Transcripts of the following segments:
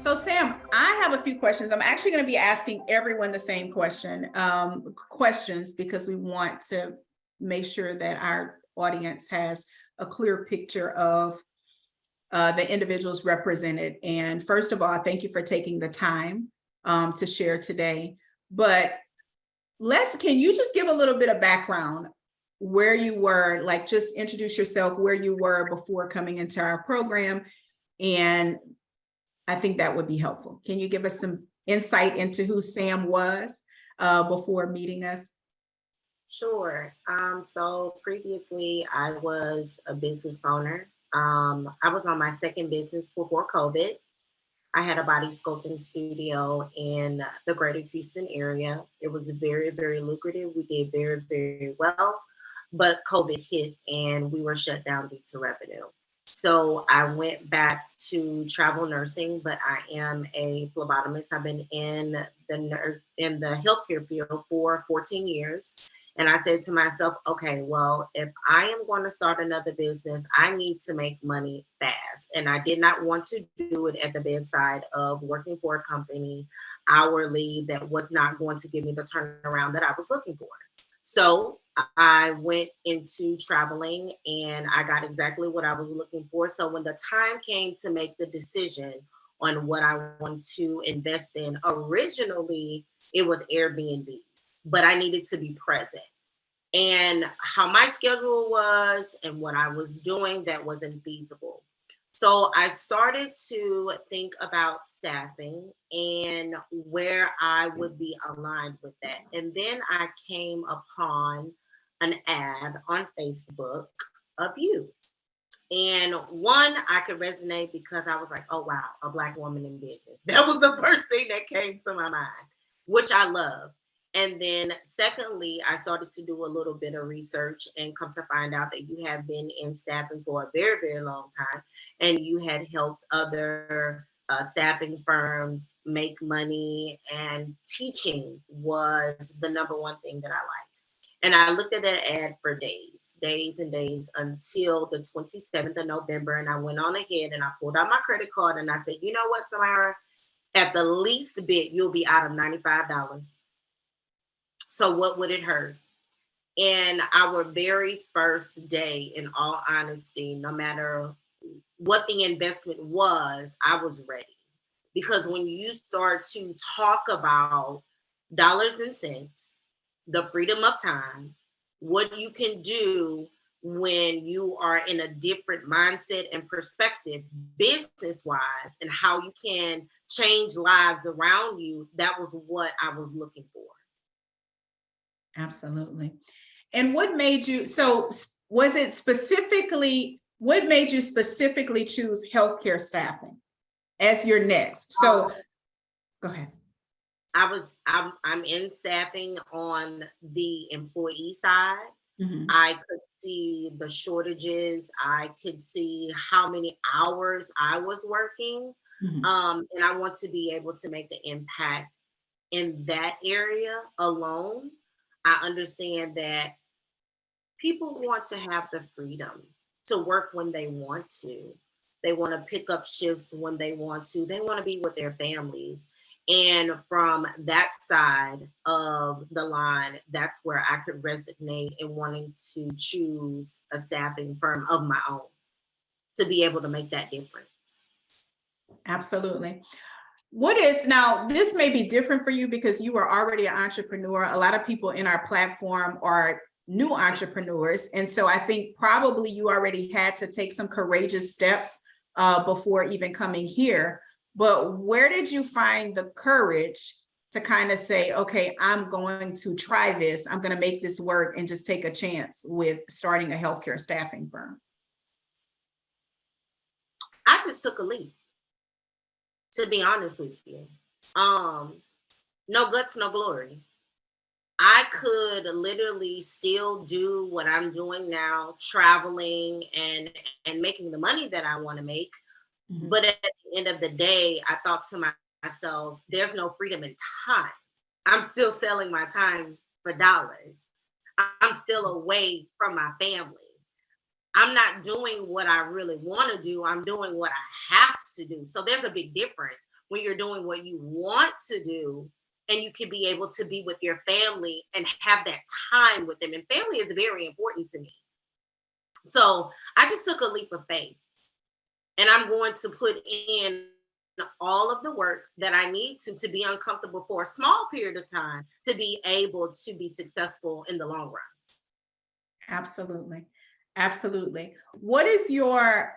So Sam, I have a few questions. I'm actually going to be asking everyone the same questions because we want to make sure that our audience has a clear picture of the individuals represented. And first of all, thank you for taking the time to share today. But can you just give a little bit of background where you were, like just introduce yourself, where you were before coming into our program, and I think that would be helpful. Can you give us some insight into who Sam was before meeting us? Sure. So previously I was a business owner. I was on my second business before COVID. I had a body sculpting studio in the greater Houston area. It was very, very lucrative. We did very, very well, but COVID hit and we were shut down due to revenue. So I went back to travel nursing, but I am a phlebotomist. I've been in the healthcare field for 14 years. And I said to myself, okay, well, if I am going to start another business, I need to make money fast. And I did not want to do it at the bedside of working for a company hourly that was not going to give me the turnaround that I was looking for. So I went into traveling and I got exactly what I was looking for. So when the time came to make the decision on what I want to invest in, originally it was Airbnb, but I needed to be present. And how my schedule was and what I was doing, that wasn't feasible. So I started to think about staffing and where I would be aligned with that. And then I came upon an ad on Facebook of you. And one, I could resonate because I was like, oh, wow, a Black woman in business. That was the first thing that came to my mind, which I love. And then secondly, I started to do a little bit of research and come to find out that you have been in staffing for a very, very long time. And you had helped other staffing firms make money, and teaching was the number one thing that I liked. And I looked at that ad for days and days until the 27th of November. And I went on ahead and I pulled out my credit card and I said, you know what, Samara, at the least bit, you'll be out of $95. So what would it hurt? And our very first day, in all honesty, no matter what the investment was, I was ready. Because when you start to talk about dollars and cents, the freedom of time, what you can do when you are in a different mindset and perspective, business wise, and how you can change lives around you, that was what I was looking for. Absolutely. And what made you, so was it specifically, what made you specifically choose healthcare staffing as your next? So go ahead. I'm in staffing on the employee side. Mhm. I could see the shortages. I could see how many hours I was working. Mhm. And I want to be able to make the impact in that area alone. I understand that people want to have the freedom to work when they want to. They want to pick up shifts when they want to. They want to be with their families. And from that side of the line, that's where I could resonate in wanting to choose a staffing firm of my own to be able to make that difference. Absolutely. What is now, this may be different for you because you are already an entrepreneur. A lot of people in our platform are new entrepreneurs. And so I think probably you already had to take some courageous steps before even coming here. But where did you find the courage to kind of say, okay, I'm going to try this, I'm going to make this work, and just take a chance with starting a healthcare staffing firm? I just took a leap, to be honest with you. No guts, no glory. I could literally still do what I'm doing now, traveling and making the money that I want to make. Mhm. But at the end of the day, I thought to myself, there's no freedom in time. I'm still selling my time for dollars. I'm still away from my family. I'm not doing what I really want to do. I'm doing what I have to do. So there's a big difference when you're doing what you want to do, and you can be able to be with your family and have that time with them. And family is very important to me. So I just took a leap of faith, and I'm going to put in all of the work that I need to be uncomfortable for a small period of time to be able to be successful in the long run. Absolutely. Absolutely. What is your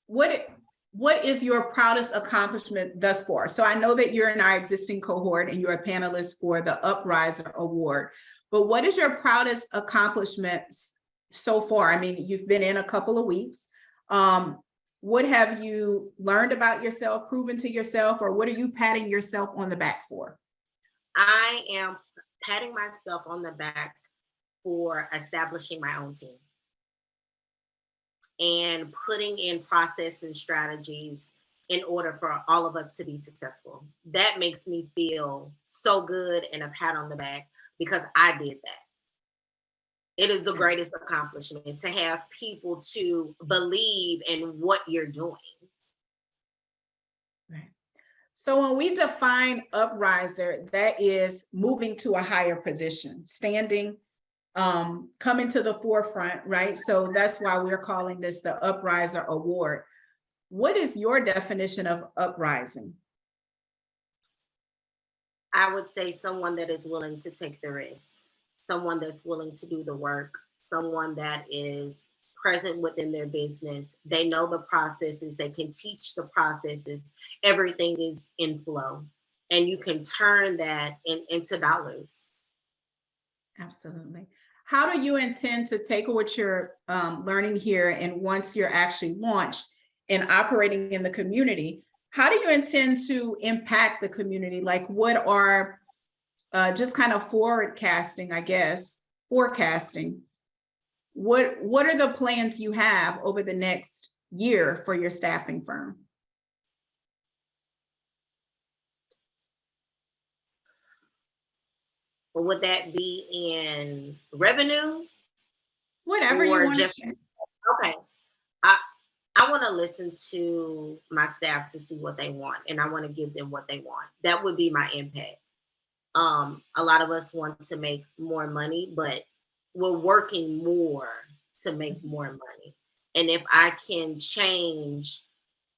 what is your proudest accomplishment thus far? So I know that you're in our existing cohort and you're a panelist for the Upriser Award, but what is your proudest accomplishments so far? I mean, you've been in a couple of weeks. What have you learned about yourself, proven to yourself, or what are you patting yourself on the back for? I am patting myself on the back for establishing my own team and putting in process and strategies in order for all of us to be successful. That makes me feel so good and a pat on the back because I did that. It is the greatest accomplishment to have people to believe in what you're doing. Right. So when we define upriser, that is moving to a higher position, standing, coming to the forefront, right? So that's why we're calling this the Upriser Award. What is your definition of uprising? I would say someone that is willing to take the risk, someone that's willing to do the work, someone that is present within their business. They know the processes, they can teach the processes, everything is in flow, and you can turn that into dollars. Absolutely. How do you intend to take what you're learning here, and once you're actually launched and operating in the community, how do you intend to impact the community? Like, what are just kind of forecasting, I guess, forecasting. What are the plans you have over the next year for your staffing firm? Or would that be in revenue? Whatever you want to Just share. okay. I want to listen to my staff to see what they want, and I want to give them what they want. That would be my impact. A lot of us want to make more money, but we're working more to make more money. And if I can change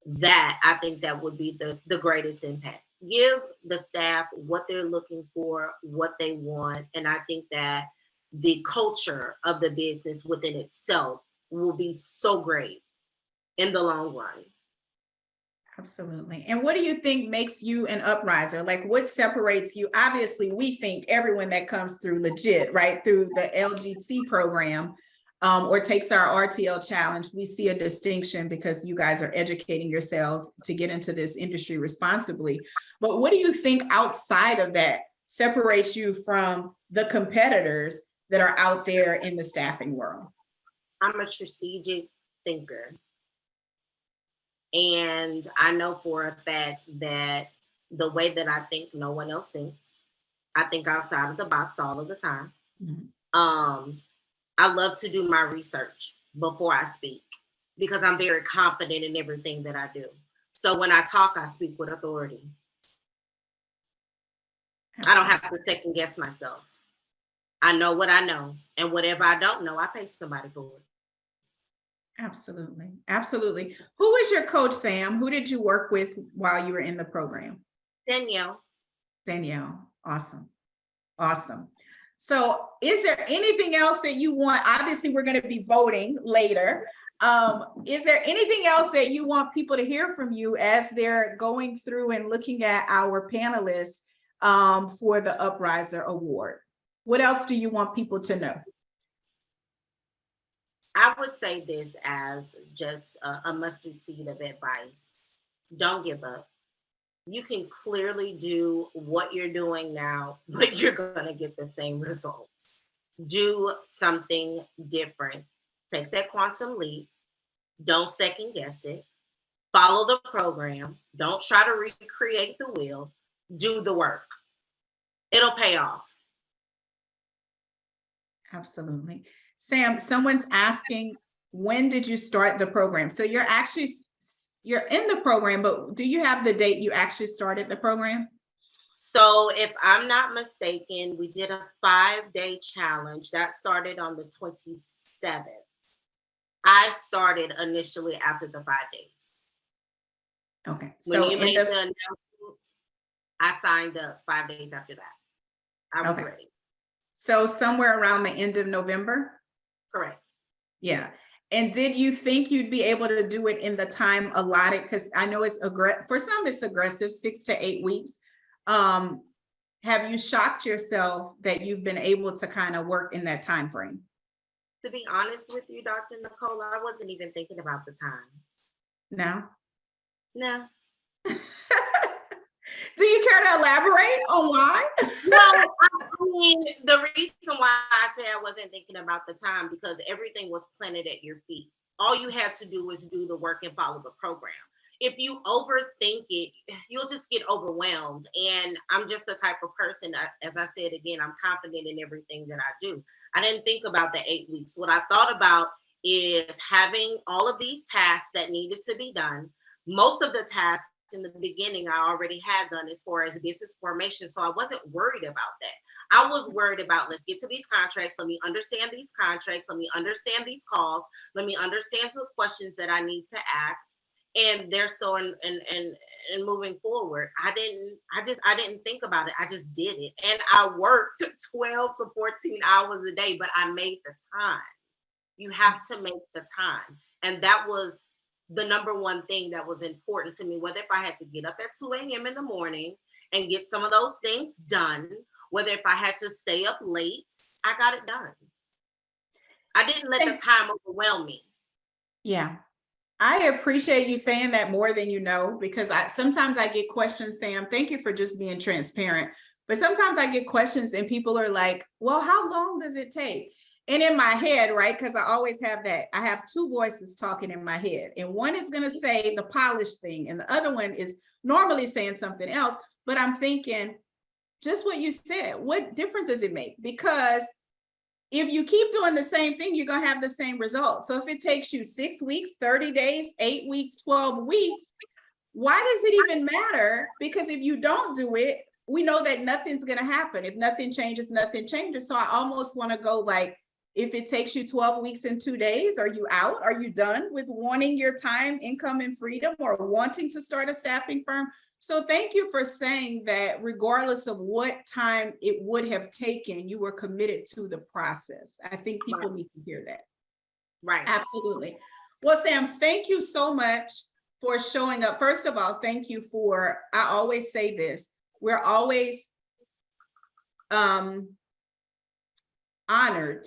that, I think that would be the greatest impact. Give the staff what they're looking for, what they want. And I think that the culture of the business within itself will be so great in the long run. Absolutely. And what do you think makes you an upriser? Like, what separates you? Obviously, we think everyone that comes through legit, right, through the LGT program, or takes our RTL challenge, we see a distinction because you guys are educating yourselves to get into this industry responsibly. But what do you think outside of that separates you from the competitors that are out there in the staffing world? I'm a strategic thinker. And I know for a fact that the way that I think, no one else thinks. I think outside of the box all of the time. Mm-hmm. I love to do my research before I speak because I'm very confident in everything that I do. So when I talk, I speak with authority. Absolutely. I don't have to second guess myself. I know what I know, and whatever I don't know, I pay somebody for it. Absolutely. Absolutely. Who was your coach, Sam? Who did you work with while you were in the program? Danielle. Danielle. Awesome. Awesome. So is there anything else that you want? Obviously, we're going to be voting later. Is there anything else that you want people to hear from you as they're going through and looking at our panelists for the Upriser Award? What else do you want people to know? I would say this as just a mustard seed of advice. Don't give up. You can clearly do what you're doing now, but you're going to get the same results. Do something different. Take that quantum leap. Don't second guess it. Follow the program. Don't try to recreate the wheel. Do the work. It'll pay off. Absolutely. Sam, someone's asking, when did you start the program? So you're actually you're in the program, but do you have the date you actually started the program? So if I'm not mistaken, we did a 5-day challenge that started on the 27th. I started initially after the 5 days. Okay. When So you made end the of, announcement, I signed up 5 days after that. I was Okay. ready. so somewhere around the end of November? Correct. Yeah. And did you think you'd be able to do it in the time allotted? Because I know it's for some it's aggressive, 6 to 8 weeks. Have you shocked yourself that you've been able to kind of work in that time frame? To be honest with you, Dr. Nicole, I wasn't even thinking about the time. No? No. Do you care to elaborate on why? Well, I mean, the reason why I said I wasn't thinking about the time, because everything was planted at your feet. All you had to do was do the work and follow the program. If you overthink it, you'll just get overwhelmed. And I'm just the type of person, as I said again, I'm confident in everything that I do. I didn't think about the 8 weeks. What I thought about is having all of these tasks that needed to be done. Most of the tasks in the beginning I already had done as far as business formation. So I wasn't worried about that. I was worried about, let's get to these contracts. Let me understand these contracts. Let me understand these calls. Let me understand some questions that I need to ask. And they're so and moving forward, I didn't think about it. I just did it. And I worked 12 to 14 hours a day, but I made the time. You have to make the time. And that was the number one thing that was important to me, whether if I had to get up at 2 a.m. in the morning and get some of those things done, whether if I had to stay up late, I got it done. I didn't let the time overwhelm me. Yeah. I appreciate you saying that more than you know, because sometimes I get questions, Sam. Thank you for just being transparent. But sometimes I get questions and people are like, well, how long does it take? And in my head, right? Because I always have that. I have two voices talking in my head. And one is going to say the polished thing. And the other one is normally saying something else. But I'm thinking, just what you said, what difference does it make? Because if you keep doing the same thing, you're going to have the same result. So if it takes you 6 weeks, 30 days, 8 weeks, 12 weeks, why does it even matter? Because if you don't do it, we know that nothing's going to happen. If nothing changes, nothing changes. So I almost want to go like, if it takes you 12 weeks and 2 days, are you out? Are you done with wanting your time, income, and freedom, or wanting to start a staffing firm? So thank you for saying that regardless of what time it would have taken, you were committed to the process. I think people need to hear that. Right. Absolutely. Well, Sam, thank you so much for showing up. First of all, thank you for, I always say this, we're always honored.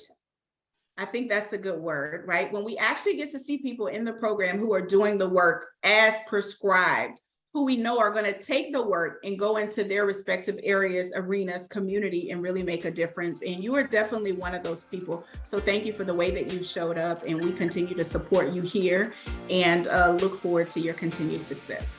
I think that's a good word, right? When we actually get to see people in the program who are doing the work as prescribed, who we know are going to take the work and go into their respective areas, arenas, community, and really make a difference. And you are definitely one of those people. So thank you for the way that you've showed up, and we continue to support you here and look forward to your continued success.